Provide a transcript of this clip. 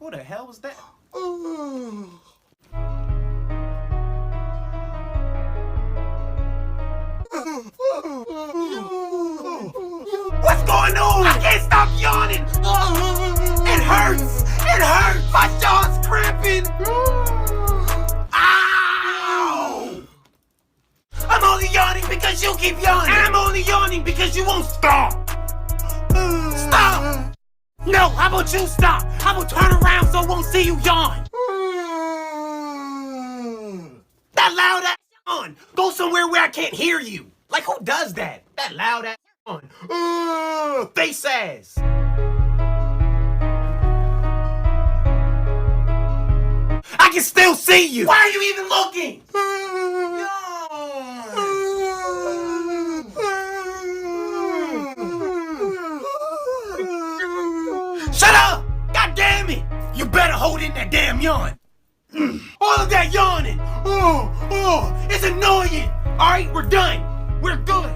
Who the hell was that? What's going on? I can't stop yawning. It hurts. It hurts. My jaw's cramping. Ow! I'm only yawning because you keep yawning. I'm only yawning because you won't stop. Stop! No, how about you stop? How about turn around so I won't see you yawn? That loud ass yawn. Go somewhere where I can't hear you. Like, who does that? That loud ass yawn. Face ass. I can still see you. Why are you even looking? Shut up! God damn it! You better hold in that damn yawn. All of that yawning. It's annoying. All right, we're done. We're good.